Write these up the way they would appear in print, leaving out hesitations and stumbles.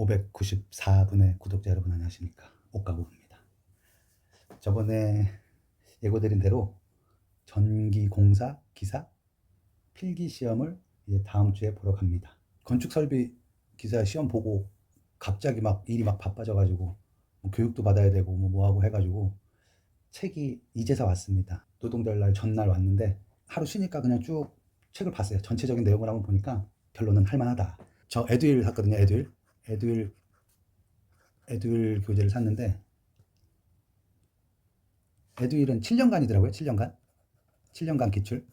594분의 구독자 여러분 안녕하십니까. 옥가부입니다. 저번에 예고드린 대로 전기공사 기사 필기시험을 이제 다음 주에 보러 갑니다. 건축설비 기사 시험 보고 갑자기 막 일이 막 바빠져가지고 뭐 교육도 받아야 되고 뭐하고 해가지고 책이 이제서 왔습니다. 노동절 날 전날 왔는데 하루 쉬니까 그냥 쭉 책을 봤어요. 전체적인 내용을 한번 보니까 결론은 할만하다. 저 에듀윌 샀거든요. 에듀윌 교재를 샀는데 에듀윌은 7년간이더라고요. 7년간 기출.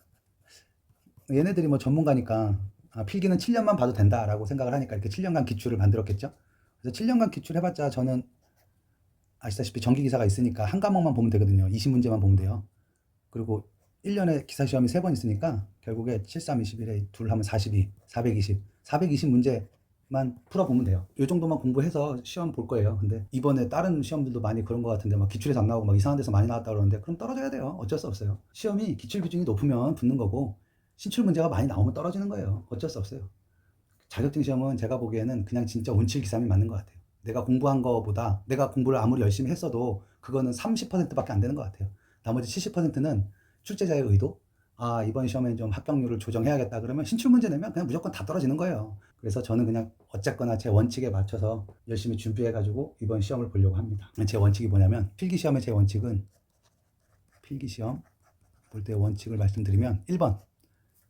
얘네들이 뭐 전문가니까 필기는 7년만 봐도 된다라고 생각을 하니까 이렇게 7년간 기출을 만들었겠죠. 그래서 7년간 기출 해봤자 저는 아시다시피 전기기사가 있으니까 한 과목만 보면 되거든요. 20문제만 보면 돼요. 그리고 1년에 기사시험이 3번 있으니까 결국에 7, 3, 21에 둘 하면 42, 420문제만 풀어보면 돼요. 이 정도만 공부해서 시험 볼 거예요. 근데 이번에 다른 시험들도 많이 그런 것 같은데 막 기출에서 안 나오고 막 이상한 데서 많이 나왔다 그러는데 그럼 떨어져야 돼요. 어쩔 수 없어요. 시험이 기출 비중이 높으면 붙는 거고 신출 문제가 많이 나오면 떨어지는 거예요. 어쩔 수 없어요. 자격증 시험은 제가 보기에는 그냥 진짜 운칠기삼이 맞는 것 같아요. 내가 공부한 거보다 내가 공부를 아무리 열심히 했어도 그거는 30%밖에 안 되는 것 같아요. 나머지 70%는 출제자의 의도, 이번 시험엔 좀 합격률을 조정해야겠다 그러면 신출 문제 내면 그냥 무조건 다 떨어지는 거예요. 그래서 저는 그냥 어쨌거나 제 원칙에 맞춰서 열심히 준비해가지고 이번 시험을 보려고 합니다. 제 원칙이 뭐냐면 필기시험의 제 원칙은 필기시험 볼 때 원칙을 말씀드리면 1번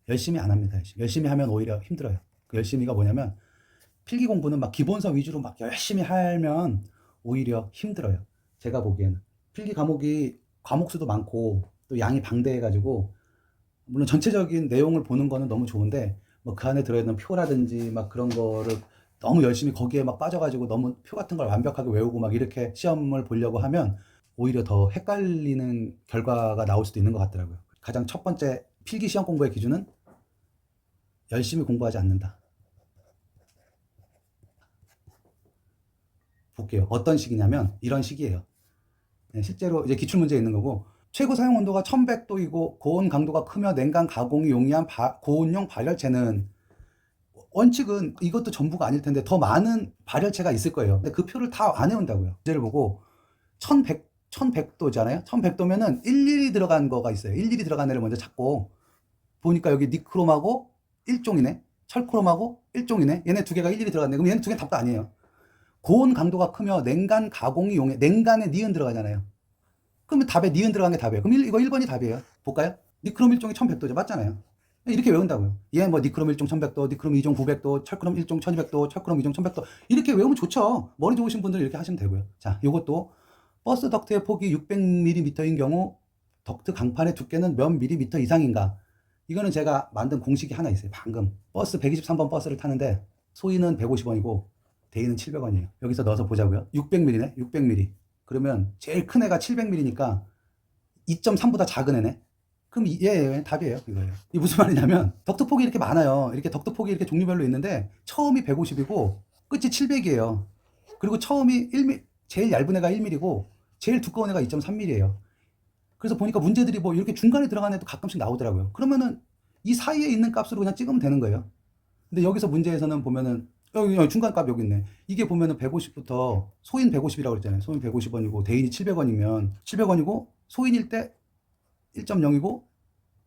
열심히 안 합니다. 열심히 하면 오히려 힘들어요. 그 열심히가 뭐냐면 필기 공부는 막 기본서 위주로 막 열심히 하면 오히려 힘들어요. 제가 보기에는 필기 과목이 과목 수도 많고 또 양이 방대해가지고 물론 전체적인 내용을 보는 거는 너무 좋은데 뭐 그 안에 들어있는 표라든지 막 그런 거를 너무 열심히 거기에 막 빠져가지고 너무 표 같은 걸 완벽하게 외우고 막 이렇게 시험을 보려고 하면 오히려 더 헷갈리는 결과가 나올 수도 있는 것 같더라고요. 가장 첫 번째 필기 시험 공부의 기준은 열심히 공부하지 않는다. 볼게요. 어떤 식이냐면 이런 식이에요. 실제로 이제 기출문제에 있는 거고 최고 사용 온도가 1100도이고 고온 강도가 크며 냉간 가공이 용이한 고온용 발열체는 원칙은 이것도 전부가 아닐 텐데 더 많은 발열체가 있을 거예요. 근데 그 표를 다 안 해온다고요. 문제를 보고 1100도잖아요. 1100도면은 일일이 들어간 거가 있어요. 일일이 들어간 애를 먼저 찾고 보니까 여기 니크롬하고 일종이네. 철크롬하고 일종이네. 얘네 두 개가 일일이 들어갔네. 그럼 얘네 두 개 답도 아니에요. 고온 강도가 크며 냉간 가공이 용해. 냉간에 니은 들어가잖아요. 그러면 답에 니은 들어간 게 답이에요. 그럼 이거 1번이 답이에요. 볼까요? 니크롬 1종이 1100도죠. 맞잖아요. 이렇게 외운다고요. 얘 뭐 니크롬 1종 1100도, 니크롬 2종 900도, 철크롬 1종 1200도, 철크롬 2종 1100도. 이렇게 외우면 좋죠. 머리 좋으신 분들 이렇게 하시면 되고요. 자, 요것도 버스 덕트의 폭이 600mm인 경우 덕트 강판의 두께는 몇 mm 이상인가? 이거는 제가 만든 공식이 하나 있어요. 방금 버스 123번 버스를 타는데 소위는 150원이고 대위는 700원이에요. 여기서 넣어서 보자고요. 600mm네. 600mm. 그러면 제일 큰 애가 700mm니까 2.3보다 작은 애네. 그럼 예, 답이에요. 이거예요. 이게 무슨 말이냐면 덕트폭이 이렇게 많아요. 이렇게 덕트폭이 이렇게 종류별로 있는데 처음이 150이고 끝이 700이에요. 그리고 처음이 1mm, 제일 얇은 애가 1mm고 제일 두꺼운 애가 2.3mm예요. 그래서 보니까 문제들이 뭐 이렇게 중간에 들어간 애도 가끔씩 나오더라고요. 그러면은 이 사이에 있는 값으로 그냥 찍으면 되는 거예요. 근데 여기서 문제에서는 보면은 여기 중간값 여기 있네. 이게 보면은 150부터 소인 150이라고 그랬잖아요. 소인 150원이고 대인이 700원이면 700원이고 소인일 때 1.0이고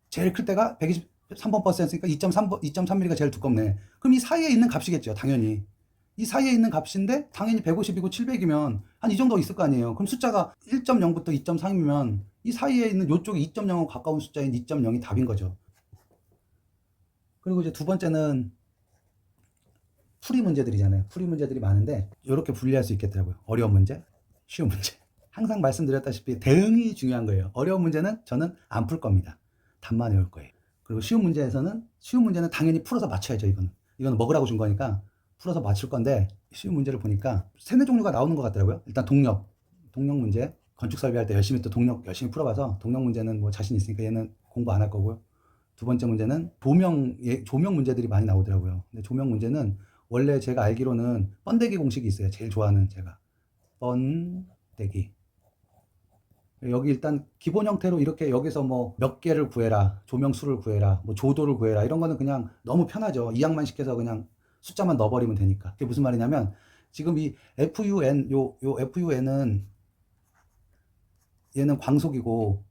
제일 클 때가 123번 버스였으니까 2.3mm가 제일 두껍네. 그럼 이 사이에 있는 값이겠죠. 당연히. 이 사이에 있는 값인데 당연히 150이고 700이면 한 이 정도 있을 거 아니에요. 그럼 숫자가 1.0부터 2.3이면 이 사이에 있는 요쪽이 2.0하고 가까운 숫자인 2.0이 답인 거죠. 그리고 이제 두 번째는 풀이 문제들이잖아요. 풀이 문제들이 많은데 이렇게 분리할 수 있겠더라고요. 어려운 문제, 쉬운 문제. 항상 말씀드렸다시피 대응이 중요한 거예요. 어려운 문제는 저는 안 풀 겁니다. 답만 외울 거예요. 그리고 쉬운 문제는 당연히 풀어서 맞춰야죠. 이거는 먹으라고 준 거니까 풀어서 맞출 건데 쉬운 문제를 보니까 세네 종류가 나오는 것 같더라고요. 일단 동력 문제. 건축 설비할 때 열심히 또 동력 열심히 풀어봐서 동력 문제는 뭐 자신 있으니까 얘는 공부 안 할 거고요. 두 번째 문제는 조명 문제들이 많이 나오더라고요. 근데 조명 문제는 원래 제가 알기로는 번데기 공식이 있어요. 제일 좋아하는 제가. 번데기. 여기 일단 기본 형태로 이렇게 여기서 뭐 몇 개를 구해라, 조명 수를 구해라, 뭐 조도를 구해라 이런 거는 그냥 너무 편하죠. 이항만 시켜서 그냥 숫자만 넣어버리면 되니까. 그게 무슨 말이냐면 지금 이 FUN, 요 FUN은 얘는 광속이고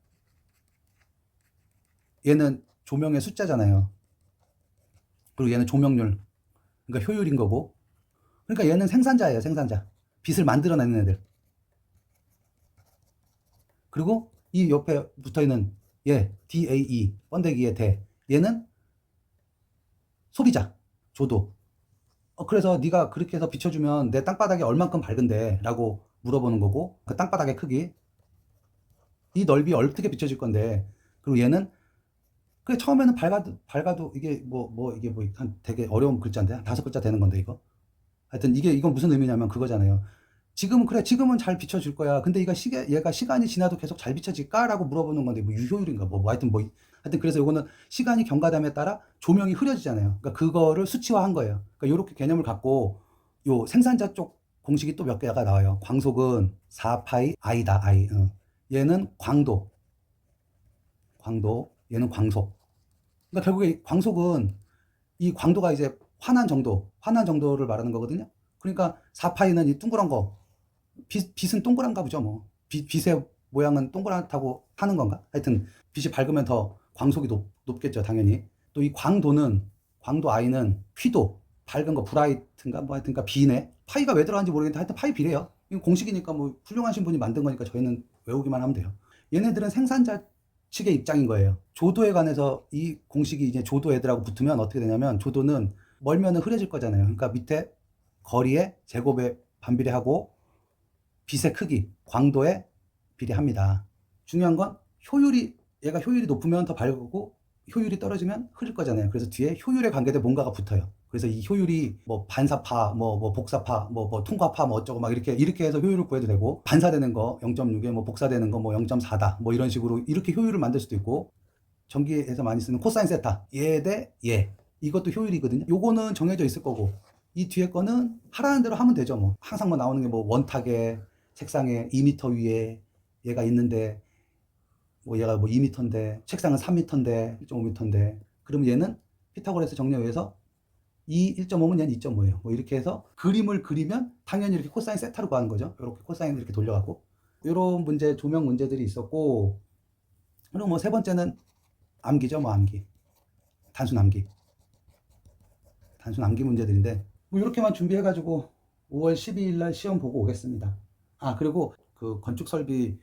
얘는 조명의 숫자잖아요. 그리고 얘는 조명률, 그러니까 효율인 거고. 그러니까 얘는 생산자예요, 생산자. 빛을 만들어내는 애들. 그리고 이 옆에 붙어있는 얘, DAE, 번데기의 대. 얘는 소비자, 조도. 그래서 네가 그렇게 해서 비춰주면 내 땅바닥이 얼만큼 밝은데? 라고 물어보는 거고, 그 땅바닥의 크기, 이 넓이 어떻게 비춰질 건데. 그리고 얘는 그 처음에는 밝아도 이게 이게 한 되게 어려운 글자인데 한 5글자 되는 건데 이거. 하여튼 이건 무슨 의미냐면 그거잖아요. 지금은 그래, 지금은 잘 비춰줄 거야. 근데 얘가 시간이 지나도 계속 잘 비춰질까라고 물어보는 건데 뭐 유효율인가 하여튼 그래서 이거는 시간이 경과됨에 따라 조명이 흐려지잖아요. 그러니까 그거를 수치화한 거예요. 그러니까 이렇게 개념을 갖고 요 생산자 쪽 공식이 또 몇 개가 나와요. 광속은 4파이 i다, i. 얘는 광도, 얘는 광속. 그러니까 결국에 광속은 이 광도가 이제 환한 정도를 말하는 거거든요. 그러니까 4파이는 이 둥그런 거, 빛은 동그란가 보죠, 뭐. 빛의 모양은 동그랗다고 하는 건가? 하여튼 빛이 밝으면 더 광속이 높겠죠, 당연히. 또 이 광도 i는 휘도, 밝은 거, 브라이트인가 뭐 하여튼가 비네. 파이가 왜 들어간지 모르겠는데 하여튼 파이 비래요. 이건 공식이니까 뭐 훌륭하신 분이 만든 거니까 저희는 외우기만 하면 돼요. 얘네들은 생산자 측의 입장인 거예요. 조도에 관해서 이 공식이 이제 조도 애들하고 붙으면 어떻게 되냐면, 조도는 멀면은 흐려질 거잖아요. 그러니까 밑에 거리의 제곱에 반비례하고 빛의 크기, 광도에 비례합니다. 중요한 건 얘가 효율이 높으면 더 밝고 효율이 떨어지면 흐릴 거잖아요. 그래서 뒤에 효율에 관계된 뭔가가 붙어요. 그래서 이 효율이 뭐 반사파, 뭐 복사파, 뭐 통과파, 뭐 어쩌고 막 이렇게 해서 효율을 구해도 되고, 반사되는 거 0.6에 뭐 복사되는 거 뭐 0.4다, 뭐 이런 식으로 이렇게 효율을 만들 수도 있고, 전기에서 많이 쓰는 코사인 세타, 얘 대 얘. 이것도 효율이거든요. 요거는 정해져 있을 거고, 이 뒤에 거는 하라는 대로 하면 되죠. 뭐 항상 뭐 나오는 게 뭐 원탁에 책상에 2m 위에 얘가 있는데, 뭐 얘가 뭐 2m인데 책상은 3m인데 1.5m인데, 그러면 얘는 피타고라스 정리에 의해서 이 1.5면 얘는 2.5예요. 뭐 이렇게 해서 그림을 그리면 당연히 이렇게 코사인 세타로 구하는 거죠. 이렇게 코사인을 이렇게 돌려갖고. 이런 문제, 조명 문제들이 있었고, 그리고 뭐 세 번째는 암기죠. 뭐 암기. 단순 암기 문제들인데, 뭐 이렇게만 준비해가지고 5월 12일 날 시험 보고 오겠습니다. 그리고 그 건축 설비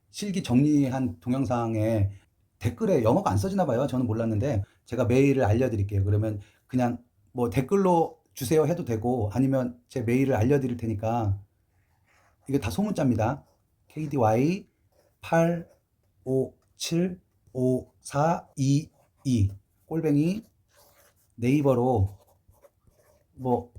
실기 정리한 동영상에 댓글에 영어가 안 써지나 봐요. 저는 몰랐는데 제가 메일을 알려드릴게요. 그러면 그냥 뭐 댓글로 주세요 해도 되고, 아니면 제 메일을 알려드릴 테니까. 이게 다 소문자입니다. KDY 8575422 꼴뱅이 네이버로, 뭐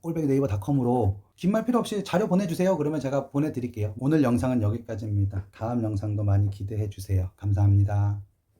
꼴뱅이 네이버닷컴으로 긴 말 필요 없이 자료 보내주세요. 그러면 제가 보내드릴게요. 오늘 영상은 여기까지입니다. 다음 영상도 많이 기대해 주세요. 감사합니다.